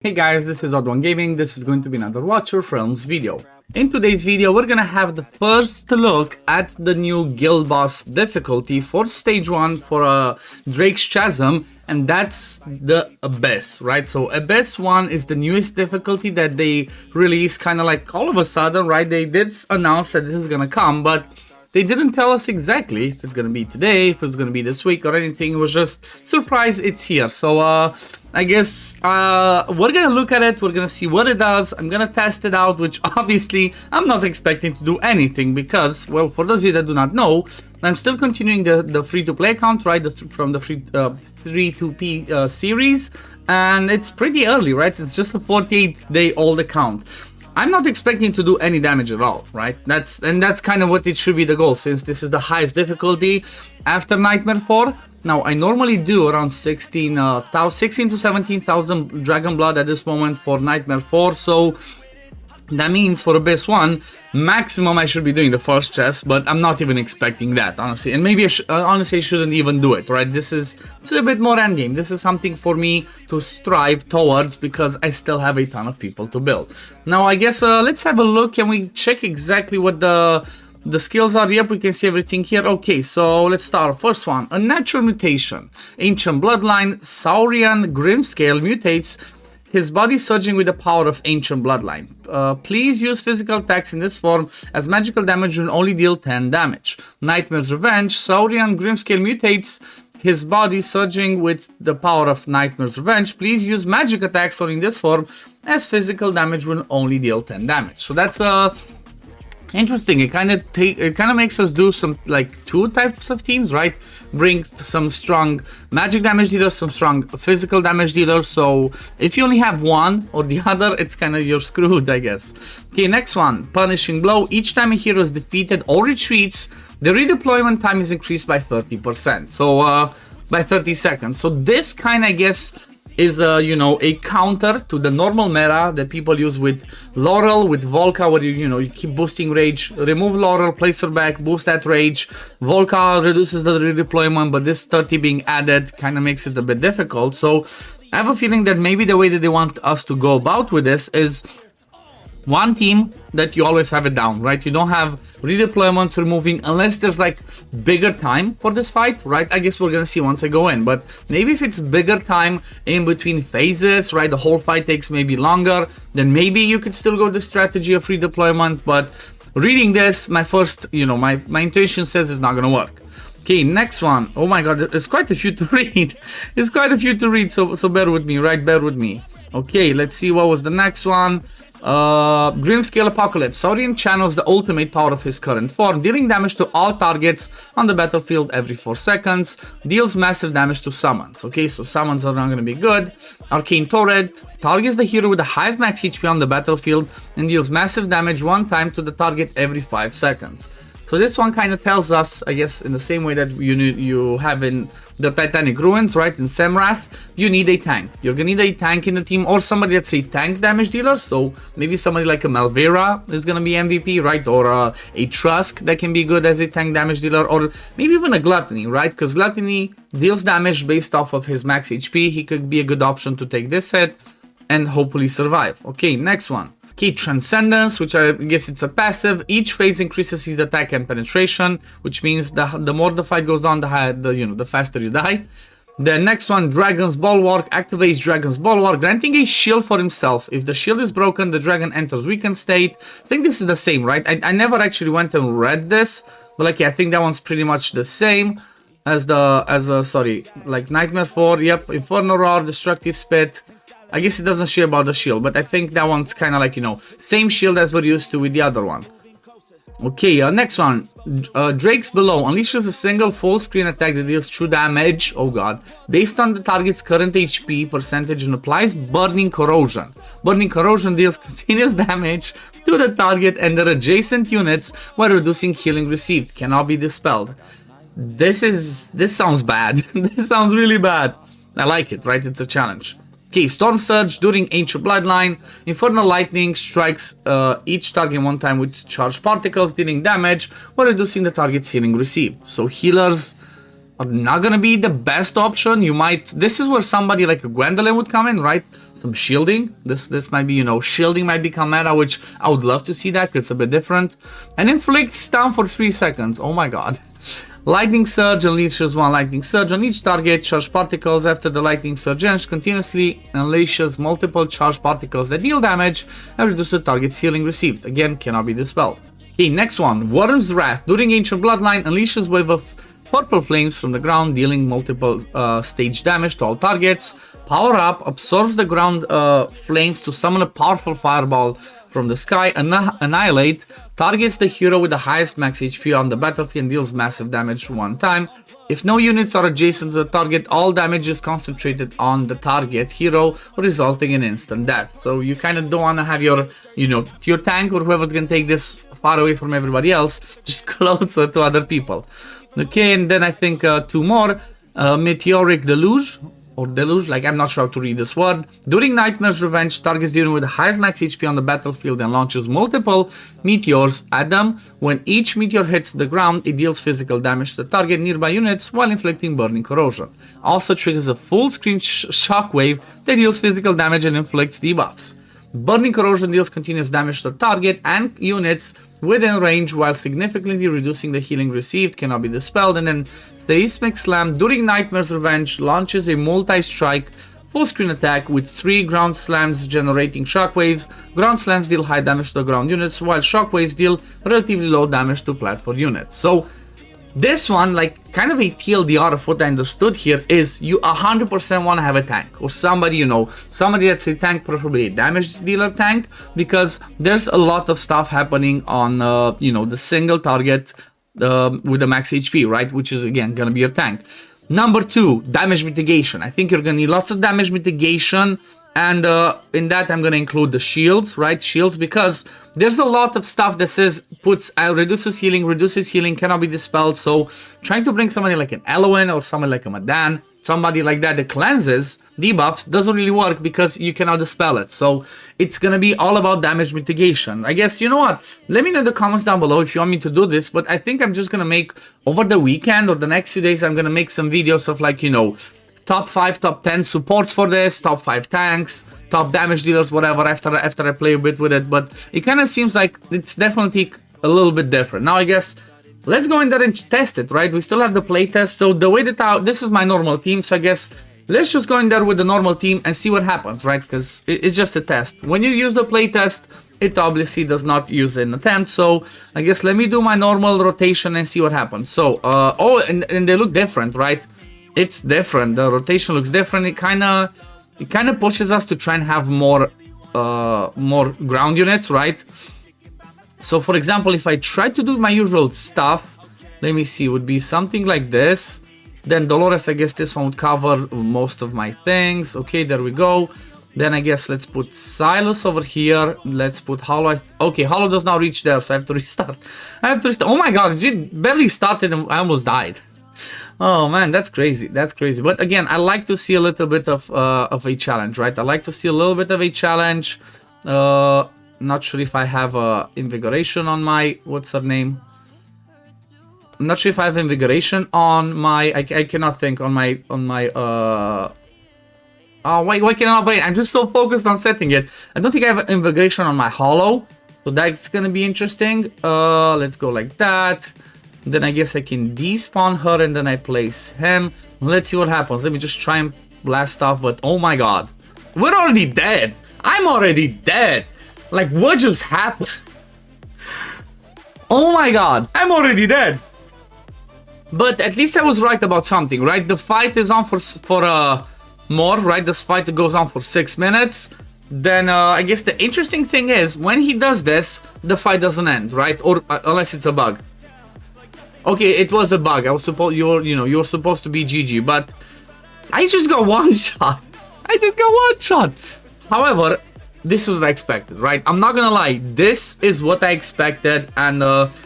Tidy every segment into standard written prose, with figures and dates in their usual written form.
Hey guys, this is OddOneGaming. This is going to be another Watch Your Realms video. In today's video, we're gonna have the first look at the new Guild Boss difficulty for Stage 1 for Drake's Chasm, and that's the Abyss, right? So Abyss 1 is the newest difficulty that they released kind of like all of a sudden, right? They did announce that this is gonna come, but they didn't tell us exactly if it's gonna be today, if it's gonna be this week or anything. It was just surprise it's here. So I guess we're gonna look at it, we're gonna see what it does, I'm gonna test it out, which obviously I'm not expecting to do anything because, well, for those of you that do not know, I'm still continuing the free-to-play account, right, from the free-to-P series, and it's pretty early, right? It's just a 48-day-old account. I'm not expecting to do any damage at all, right? That's kind of what it should be the goal, since this is the highest difficulty after Nightmare 4. Now, I normally do around 16 to 17,000 Dragon Blood at this moment for Nightmare 4, so that means for Abyss 1, maximum I should be doing the first chest, but I'm not even expecting that, honestly. And maybe honestly I shouldn't even do it, right? This is a bit more endgame. This is something for me to strive towards because I still have a ton of people to build. Now, I guess let's have a look. Can we check exactly what the skills are? Yep, we can see everything here. Okay, so let's start. First one, a natural mutation. Ancient Bloodline, Saurian Grimscale mutates his body surging with the power of Ancient Bloodline. Please use physical attacks in this form, as magical damage will only deal 10 damage. Nightmare's Revenge, Saurian Grimscale mutates his body surging with the power of Nightmare's Revenge. Please use magic attacks only in this form, as physical damage will only deal 10 damage. So that's interesting. It kind of makes us do some like two types of teams, right? Bring some strong magic damage dealers, some strong physical damage dealers. So if you only have one or the other, it's kind of you're screwed, I guess. Okay, next one, Punishing Blow. Each time a hero is defeated or retreats, the redeployment time is increased by 30%. So by 30 seconds. So this kind of, I guess, is you know, a counter to the normal meta that people use with Laurel, with Volca, where you keep boosting rage, remove Laurel, place her back, boost that rage. Volca reduces the redeployment, but this 30 being added kind of makes it a bit difficult. So I have a feeling that maybe the way that they want us to go about with this is one team that you always have it down, right? You don't have redeployments removing unless there's like bigger time for this fight, right? I guess we're gonna see once I go in, but maybe if it's bigger time in between phases, right? The whole fight takes maybe longer, then maybe you could still go the strategy of redeployment. But reading this, my first, my intuition says it's not gonna work. Okay, next one. Oh my god, there's quite a few to read. There's quite a few to read, so bear with me, right? Bear with me. Okay, let's see what was the next one. Grimscale Apocalypse. Saurian channels the ultimate power of his current form, dealing damage to all targets on the battlefield every 4 seconds. Deals massive damage to summons. Okay, so summons are not going to be good. Arcane Torrent targets the hero with the highest max HP on the battlefield and deals massive damage one time to the target every 5 seconds. So this one kind of tells us, I guess, in the same way that you have in the Titanic Ruins, right, in Samrath, you need a tank. You're gonna need a tank in the team, or somebody that's a tank damage dealer. So maybe somebody like a Malvera is gonna be MVP, right, or a Trusk that can be good as a tank damage dealer, or maybe even a Gluttony, right, because Gluttony deals damage based off of his max HP. He could be a good option to take this hit and hopefully survive. Okay, next one. Okay, Transcendence, which I guess it's a passive. Each phase increases his attack and penetration, which means the more the fight goes on, the faster you die. The next one, Dragon's Bulwark, activates Dragon's Bulwark, granting a shield for himself. If the shield is broken, the dragon enters weakened state. I think this is the same, right? I never actually went and read this, but like, yeah, I think that one's pretty much the same as like Nightmare 4. Yep, Inferno Roar, Destructive Spit. I guess it doesn't share about the shield, but I think that one's kind of like, same shield as we're used to with the other one. Okay, next one. Drake's Below unleashes a single full screen attack that deals true damage, oh god, based on the target's current HP percentage and applies Burning Corrosion. Burning Corrosion deals continuous damage to the target and their adjacent units while reducing healing received. Cannot be dispelled. This sounds bad. This sounds really bad. I like it, right? It's a challenge. Okay, Storm Surge during Ancient Bloodline. Infernal Lightning strikes each target one time with charged particles, dealing damage while reducing the target's healing received. So healers are not gonna be the best option. You might, this is where somebody like a Gwendolyn would come in, right? Some shielding. This might be, you know, shielding might become meta, which I would love to see that because it's a bit different. And inflict stun for 3 seconds. Oh my god. Lightning Surge unleashes 1 Lightning Surge on each target. Charged particles after the Lightning Surge ends continuously unleashes multiple charged particles that deal damage and reduce the target's healing received. Again, cannot be dispelled. Okay, next one. Worm's Wrath. During Ancient Bloodline, unleashes wave of purple flames from the ground, dealing multiple stage damage to all targets. Power Up absorbs the ground flames to summon a powerful fireball from the sky. Annihilate targets the hero with the highest max HP on the battlefield and deals massive damage 1 time. If no units are adjacent to the target, all damage is concentrated on the target hero, resulting in instant death. So you kind of don't want to have your, you know, your tank or whoever's gonna take this far away from everybody else, just closer to other people. Okay, and then I think 2 more. Meteoric Deluge, or Deluge, like I'm not sure how to read this word. During Nightmare's Revenge, targets dealing with the highest max HP on the battlefield and launches multiple meteors at them. When each meteor hits the ground, it deals physical damage to the target nearby units while inflicting burning corrosion. Also triggers a full screen shockwave that deals physical damage and inflicts debuffs. Burning corrosion deals continuous damage to the target and units within range while significantly reducing the healing received, cannot be dispelled. And then Seismic Slam during Nightmare's Revenge launches a multi-strike full screen attack with 3 ground slams generating shockwaves. Ground slams deal high damage to the ground units while shockwaves deal relatively low damage to platform units. So this one, like kind of a TLDR of what I understood here, is you 100% want to have a tank or somebody, you know, somebody that's a tank, preferably a damage dealer tank, because there's a lot of stuff happening on, you know, the single target with the max HP, right? Which is again gonna be your tank. Number 2, damage mitigation. I think you're gonna need lots of damage mitigation. And in that, I'm going to include the shields, right? Shields, because there's a lot of stuff that says reduces healing, cannot be dispelled. So trying to bring somebody like an Elowen or someone like a Madan, somebody like that cleanses debuffs, doesn't really work because you cannot dispel it. So it's going to be all about damage mitigation. I guess, you know what? Let me know in the comments down below if you want me to do this. But I think I'm just going to make, over the weekend or the next few days, I'm going to make some videos of like, you know, top 5, top 10 supports for this, top 5 tanks, top damage dealers, whatever, after I play a bit with it. But it kind of seems like it's definitely a little bit different. Now, I guess, let's go in there and test it, right? We still have the playtest. So the way that this is my normal team. So I guess, let's just go in there with the normal team and see what happens, right? Because it's just a test. When you use the playtest, it obviously does not use an attempt. So I guess let me do my normal rotation and see what happens. So, oh, and they look different, right? It's different. The rotation looks different. It kind of pushes us to try and have more ground units, right? So for example, if I try to do my usual stuff, let me see, would be something like this. Then Dolores, I guess this one would cover most of my things. Okay, there we go. Then I guess let's put Silas over here. Let's put Hollow. Okay, Hollow does not reach there, so I have to restart. Oh my god, it barely started and I almost died. Oh man, that's crazy. That's crazy. But again, I like to see a little bit of a challenge, right? I like to see a little bit of a challenge. Not sure if I have invigoration on my, what's her name? I'm not sure if I have invigoration on my, I cannot think on my oh, why cannot I brain? I'm just so focused on setting it. I don't think I have invigoration on my Hollow. So that's gonna be interesting. Let's go like that. Then I guess I can despawn her and then I place him. Let's see what happens. Let me just try and blast off. But oh my god, we're already dead. I'm already dead. Like, what just happened? Oh my god, I'm already dead. But at least I was right about something, right? The fight is on for more, right? This fight goes on for 6 minutes. Then I guess the interesting thing is when he does this, the fight doesn't end, right? Or unless it's a bug. Okay, it was a bug. I was supposed you were supposed to be GG, but I just got one shot. I just got one shot. However, this is what I expected, right? I'm not gonna lie. This is what I expected, and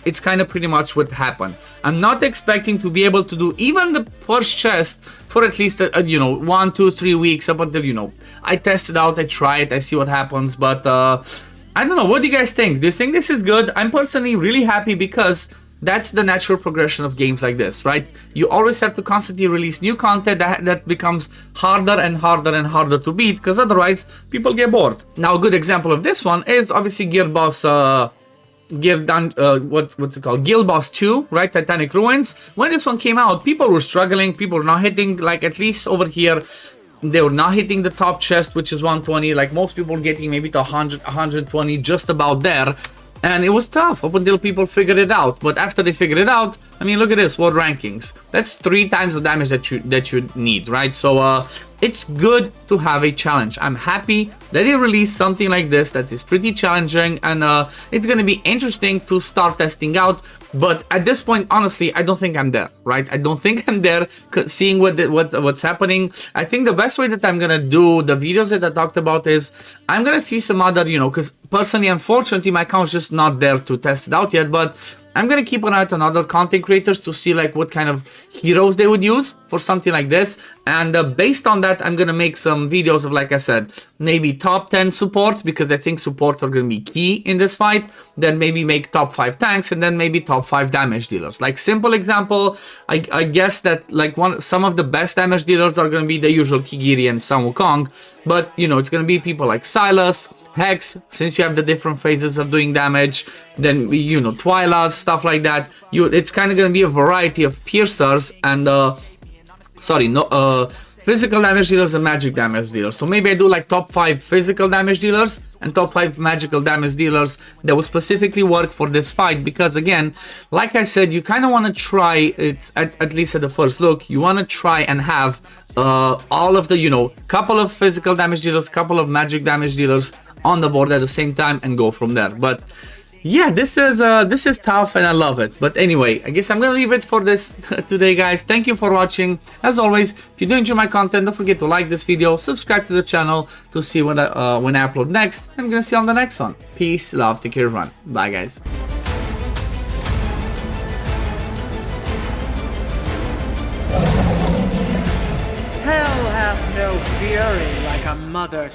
it's kind of pretty much what happened. I'm not expecting to be able to do even the first chest for at least 1, 2, 3 weeks up until I test it out, I try it, I see what happens. But I don't know. What do you guys think? Do you think this is good? I'm personally really happy because that's the natural progression of games like this, right? You always have to constantly release new content that becomes harder and harder and harder to beat, because otherwise people get bored. Now, a good example of this one is obviously Guild Boss Guild Boss 2, right? Titanic Ruins. When this one came out, people were struggling. People were not hitting, like, at least over here, they were not hitting the top chest, which is 120. Like, most people were getting maybe to 100, 120, just about there. And it was tough up until people figured it out. But after they figured it out, I mean, look at this, world rankings. That's 3 times the damage that you need, right? So it's good to have a challenge. I'm happy that they released something like this that is pretty challenging, and it's gonna be interesting to start testing out. But at this point, honestly, I don't think I'm there, right? I don't think I'm there, seeing what's happening. I think the best way that I'm gonna do the videos that I talked about is I'm gonna see some other, because personally, unfortunately, my account's just not there to test it out yet, but I'm gonna keep an eye on other content creators to see like what kind of heroes they would use for something like this, and based on that, I'm gonna make some videos of, like I said, maybe top 10 support, because I think supports are gonna be key in this fight. Then maybe make top 5 tanks, and then maybe top 5 damage dealers. Like, simple example, I guess that like some of the best damage dealers are gonna be the usual Kigiri and Sun Wukong, but it's gonna be people like Silas, Hex, since you have the different phases of doing damage, then Twylas, stuff like that. It's kind of gonna be a variety of piercers and physical damage dealers and magic damage dealers. So maybe I do like top 5 physical damage dealers and top 5 magical damage dealers that will specifically work for this fight, because again, like I said, you kind of want to try it, at least at the first look, you want to try and have all of the couple of physical damage dealers, couple of magic damage dealers on the board at the same time, and go from there. But yeah, this is tough, and I love it. But anyway, I guess I'm gonna leave it for this today, guys. Thank you for watching. As always, if you do enjoy my content, don't forget to like this video, subscribe to the channel to see when I upload next. I'm gonna see you on the next one. Peace, love, take care, everyone. Bye, guys. Hell hath no fury like a mother